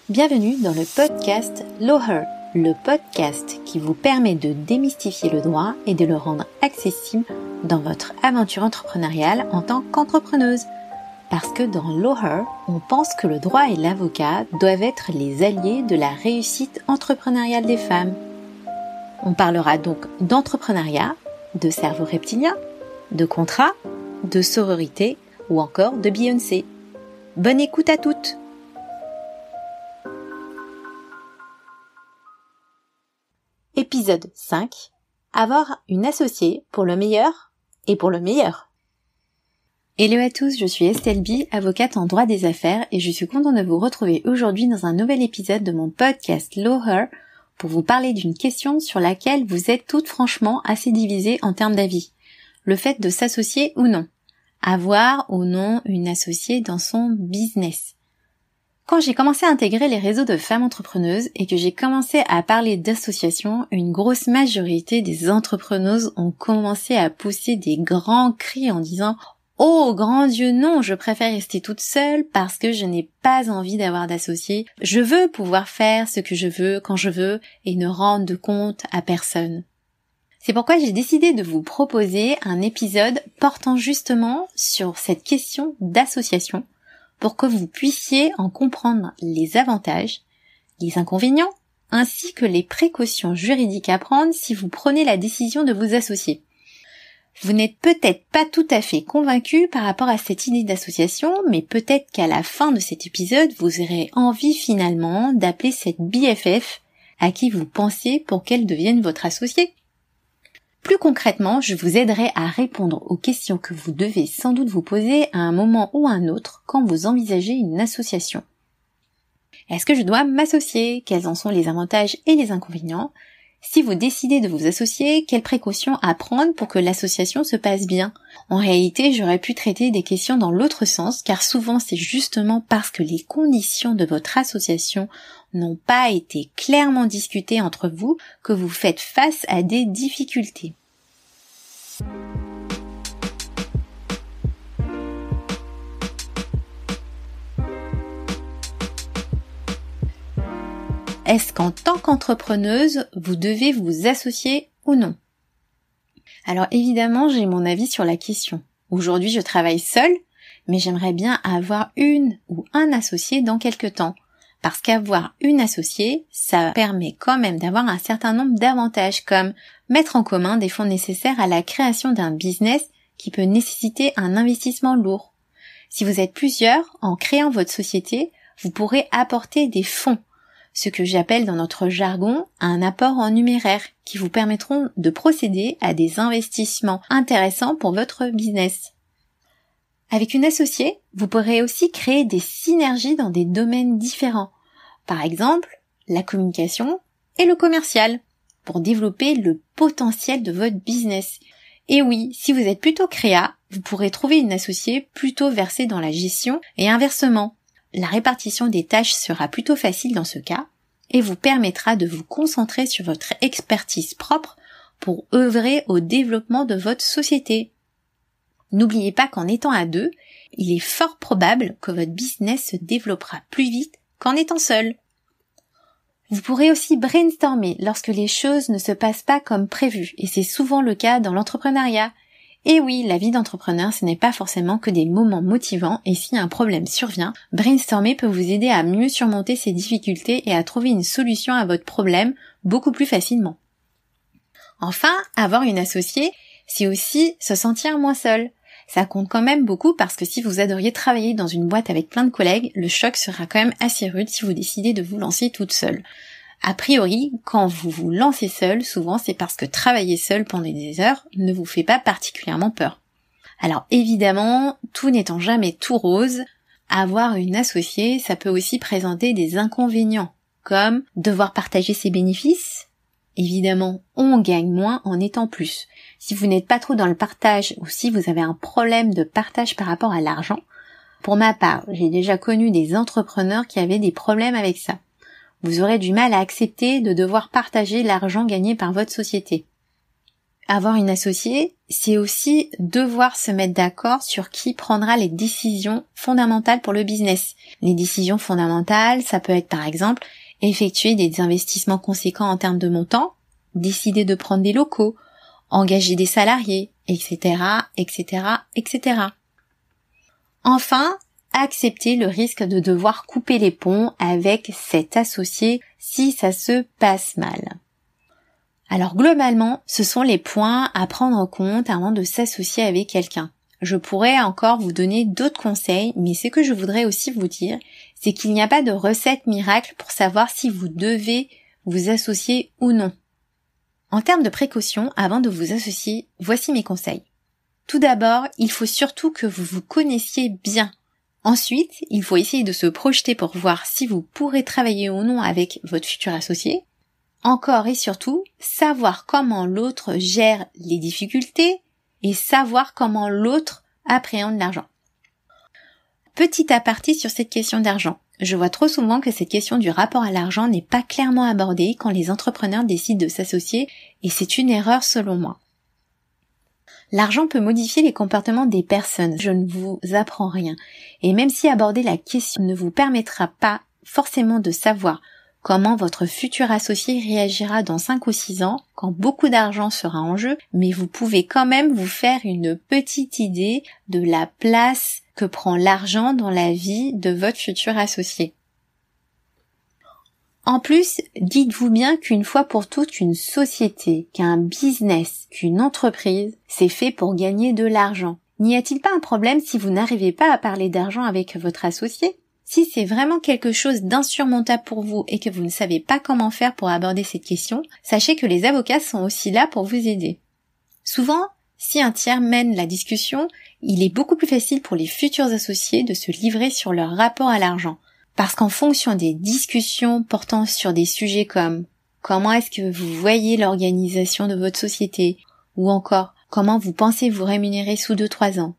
Bienvenue dans le podcast Lawher, le podcast qui vous permet de démystifier le droit et de le rendre accessible dans votre aventure entrepreneuriale en tant qu'entrepreneuse. Parce que dans Lawher, on pense que le droit et l'avocat doivent être les alliés de la réussite entrepreneuriale des femmes. On parlera donc d'entrepreneuriat, de cerveau reptilien, de contrat, de sororité ou encore de Beyoncé. Bonne écoute à toutes! Épisode 5. Avoir une associée pour le meilleur et pour le meilleur. Hello à tous, je suis Estelle B, avocate en droit des affaires et je suis contente de vous retrouver aujourd'hui dans un nouvel épisode de mon podcast Lawher pour vous parler d'une question sur laquelle vous êtes toutes franchement assez divisées en termes d'avis. Le fait de s'associer ou non. Avoir ou non une associée dans son business. Quand j'ai commencé à intégrer les réseaux de femmes entrepreneuses et que j'ai commencé à parler d'associations, une grosse majorité des entrepreneuses ont commencé à pousser des grands cris en disant « Oh, grand Dieu, non, je préfère rester toute seule parce que je n'ai pas envie d'avoir d'associés. Je veux pouvoir faire ce que je veux, quand je veux et ne rendre de compte à personne. » C'est pourquoi j'ai décidé de vous proposer un épisode portant justement sur cette question d'association pour que vous puissiez en comprendre les avantages, les inconvénients, ainsi que les précautions juridiques à prendre si vous prenez la décision de vous associer. Vous n'êtes peut-être pas tout à fait convaincu par rapport à cette idée d'association, mais peut-être qu'à la fin de cet épisode, vous aurez envie finalement d'appeler cette BFF à qui vous pensez pour qu'elle devienne votre associée. Plus concrètement, je vous aiderai à répondre aux questions que vous devez sans doute vous poser à un moment ou à un autre quand vous envisagez une association. Est-ce que je dois m'associer? Quels en sont les avantages et les inconvénients? Si vous décidez de vous associer, quelles précautions à prendre pour que l'association se passe bien? En réalité, j'aurais pu traiter des questions dans l'autre sens, car souvent c'est justement parce que les conditions de votre association n'ont pas été clairement discutées entre vous que vous faites face à des difficultés. Est-ce qu'en tant qu'entrepreneuse, vous devez vous associer ou non? Alors évidemment, j'ai mon avis sur la question. Aujourd'hui, je travaille seule, mais j'aimerais bien avoir une ou un associé dans quelque temps. Parce qu'avoir une associée, ça permet quand même d'avoir un certain nombre d'avantages comme mettre en commun des fonds nécessaires à la création d'un business qui peut nécessiter un investissement lourd. Si vous êtes plusieurs, en créant votre société, vous pourrez apporter des fonds. Ce que j'appelle dans notre jargon un apport en numéraire qui vous permettront de procéder à des investissements intéressants pour votre business. Avec une associée, vous pourrez aussi créer des synergies dans des domaines différents. Par exemple, la communication et le commercial pour développer le potentiel de votre business. Et oui, si vous êtes plutôt créa, vous pourrez trouver une associée plutôt versée dans la gestion et inversement. La répartition des tâches sera plutôt facile dans ce cas et vous permettra de vous concentrer sur votre expertise propre pour œuvrer au développement de votre société. N'oubliez pas qu'en étant à deux, il est fort probable que votre business se développera plus vite qu'en étant seul. Vous pourrez aussi brainstormer lorsque les choses ne se passent pas comme prévu et c'est souvent le cas dans l'entrepreneuriat. Et oui, la vie d'entrepreneur, ce n'est pas forcément que des moments motivants et si un problème survient, brainstormer peut vous aider à mieux surmonter ces difficultés et à trouver une solution à votre problème beaucoup plus facilement. Enfin, avoir une associée, c'est aussi se sentir moins seul. Ça compte quand même beaucoup parce que si vous adoriez travailler dans une boîte avec plein de collègues, le choc sera quand même assez rude si vous décidez de vous lancer toute seule. A priori, quand vous vous lancez seul, souvent c'est parce que travailler seul pendant des heures ne vous fait pas particulièrement peur. Alors évidemment, tout n'étant jamais tout rose, avoir une associée, ça peut aussi présenter des inconvénients, comme devoir partager ses bénéfices. Évidemment, on gagne moins en étant plus. Si vous n'êtes pas trop dans le partage ou si vous avez un problème de partage par rapport à l'argent, pour ma part, j'ai déjà connu des entrepreneurs qui avaient des problèmes avec ça. Vous aurez du mal à accepter de devoir partager l'argent gagné par votre société. Avoir une associée, c'est aussi devoir se mettre d'accord sur qui prendra les décisions fondamentales pour le business. Les décisions fondamentales, ça peut être par exemple effectuer des investissements conséquents en termes de montant, décider de prendre des locaux, engager des salariés, etc., etc., etc. Enfin, accepter le risque de devoir couper les ponts avec cet associé si ça se passe mal. Alors globalement, ce sont les points à prendre en compte avant de s'associer avec quelqu'un. Je pourrais encore vous donner d'autres conseils, mais ce que je voudrais aussi vous dire, c'est qu'il n'y a pas de recette miracle pour savoir si vous devez vous associer ou non. En termes de précaution, avant de vous associer, voici mes conseils. Tout d'abord, il faut surtout que vous vous connaissiez bien. Ensuite, il faut essayer de se projeter pour voir si vous pourrez travailler ou non avec votre futur associé. Encore et surtout, savoir comment l'autre gère les difficultés et savoir comment l'autre appréhende l'argent. Petit aparté sur cette question d'argent. Je vois trop souvent que cette question du rapport à l'argent n'est pas clairement abordée quand les entrepreneurs décident de s'associer et c'est une erreur selon moi. L'argent peut modifier les comportements des personnes, je ne vous apprends rien. Et même si aborder la question ne vous permettra pas forcément de savoir comment votre futur associé réagira dans 5 ou 6 ans, quand beaucoup d'argent sera en jeu, mais vous pouvez quand même vous faire une petite idée de la place que prend l'argent dans la vie de votre futur associé. En plus, dites-vous bien qu'une fois pour toutes, une société, qu'un business, qu'une entreprise, c'est fait pour gagner de l'argent. N'y a-t-il pas un problème si vous n'arrivez pas à parler d'argent avec votre associé ? Si c'est vraiment quelque chose d'insurmontable pour vous et que vous ne savez pas comment faire pour aborder cette question, sachez que les avocats sont aussi là pour vous aider. Souvent, si un tiers mène la discussion, il est beaucoup plus facile pour les futurs associés de se livrer sur leur rapport à l'argent. Parce qu'en fonction des discussions portant sur des sujets comme comment est-ce que vous voyez l'organisation de votre société ou encore comment vous pensez vous rémunérer sous 2-3 ans,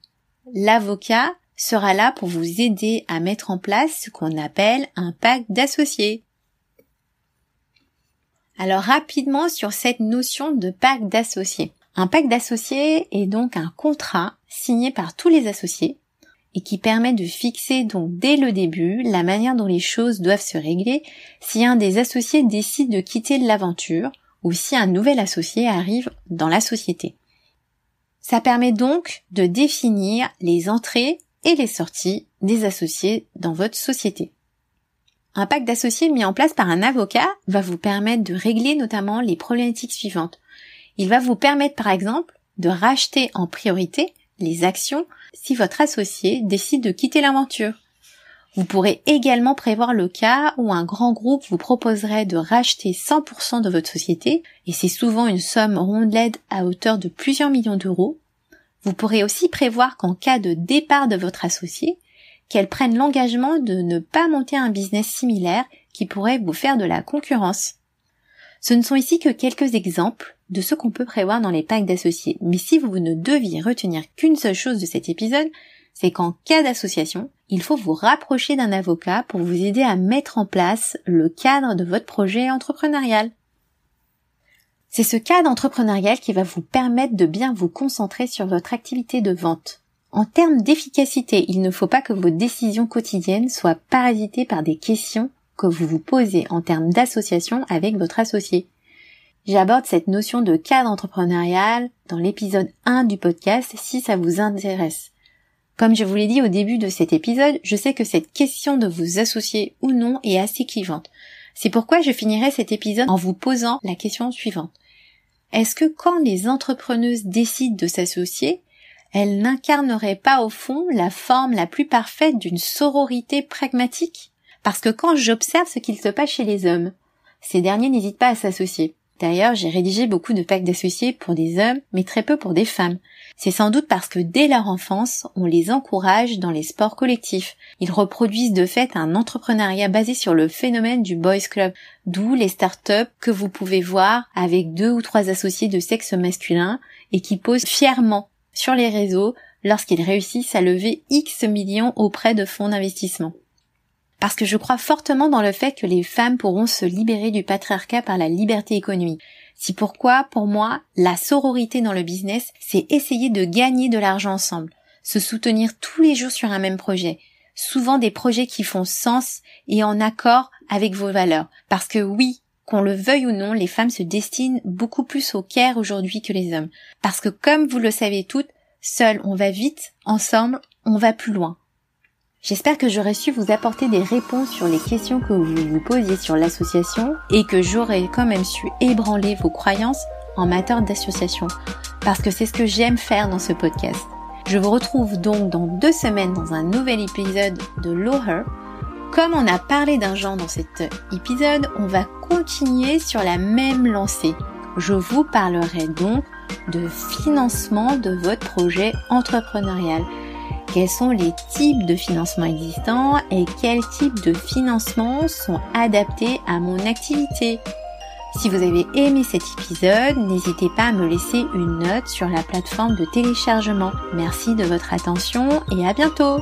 l'avocat sera là pour vous aider à mettre en place ce qu'on appelle un pacte d'associés. Alors rapidement sur cette notion de pacte d'associés. Un pacte d'associés est donc un contrat signé par tous les associés et qui permet de fixer donc dès le début la manière dont les choses doivent se régler si un des associés décide de quitter l'aventure ou si un nouvel associé arrive dans la société. Ça permet donc de définir les entrées et les sorties des associés dans votre société. Un pacte d'associés mis en place par un avocat va vous permettre de régler notamment les problématiques suivantes. Il va vous permettre par exemple de racheter en priorité les actions si votre associé décide de quitter l'aventure. Vous pourrez également prévoir le cas où un grand groupe vous proposerait de racheter 100% de votre société, et c'est souvent une somme rondelette à hauteur de plusieurs millions d'euros. Vous pourrez aussi prévoir qu'en cas de départ de votre associé, qu'elle prenne l'engagement de ne pas monter un business similaire qui pourrait vous faire de la concurrence. Ce ne sont ici que quelques exemples de ce qu'on peut prévoir dans les pactes d'associés. Mais si vous ne deviez retenir qu'une seule chose de cet épisode, c'est qu'en cas d'association, il faut vous rapprocher d'un avocat pour vous aider à mettre en place le cadre de votre projet entrepreneurial. C'est ce cadre entrepreneurial qui va vous permettre de bien vous concentrer sur votre activité de vente. En termes d'efficacité, il ne faut pas que vos décisions quotidiennes soient parasitées par des questions que vous vous posez en termes d'association avec votre associé. J'aborde cette notion de cadre entrepreneurial dans l'épisode 1 du podcast si ça vous intéresse. Comme je vous l'ai dit au début de cet épisode, je sais que cette question de vous associer ou non est assez clivante. C'est pourquoi je finirai cet épisode en vous posant la question suivante. Est-ce que quand les entrepreneuses décident de s'associer, elles n'incarneraient pas au fond la forme la plus parfaite d'une sororité pragmatique ? Parce que quand j'observe ce qu'il se passe chez les hommes, ces derniers n'hésitent pas à s'associer. D'ailleurs, j'ai rédigé beaucoup de pactes d'associés pour des hommes, mais très peu pour des femmes. C'est sans doute parce que dès leur enfance, on les encourage dans les sports collectifs. Ils reproduisent de fait un entrepreneuriat basé sur le phénomène du boys club, d'où les startups que vous pouvez voir avec 2 ou 3 associés de sexe masculin et qui posent fièrement sur les réseaux lorsqu'ils réussissent à lever X millions auprès de fonds d'investissement. Parce que je crois fortement dans le fait que les femmes pourront se libérer du patriarcat par la liberté économique. C'est pourquoi, pour moi, la sororité dans le business, c'est essayer de gagner de l'argent ensemble, se soutenir tous les jours sur un même projet, souvent des projets qui font sens et en accord avec vos valeurs. Parce que oui, qu'on le veuille ou non, les femmes se destinent beaucoup plus au care aujourd'hui que les hommes. Parce que comme vous le savez toutes, seules on va vite, ensemble on va plus loin. J'espère que j'aurai su vous apporter des réponses sur les questions que vous vous posiez sur l'association et que j'aurai quand même su ébranler vos croyances en matière d'association. Parce que c'est ce que j'aime faire dans ce podcast. Je vous retrouve donc dans 2 semaines dans un nouvel épisode de Loher. Comme on a parlé d'un genre dans cet épisode, on va continuer sur la même lancée. Je vous parlerai donc de financement de votre projet entrepreneurial. Quels sont les types de financement existants et quels types de financements sont adaptés à mon activité. Si vous avez aimé cet épisode, n'hésitez pas à me laisser une note sur la plateforme de téléchargement. Merci de votre attention et à bientôt!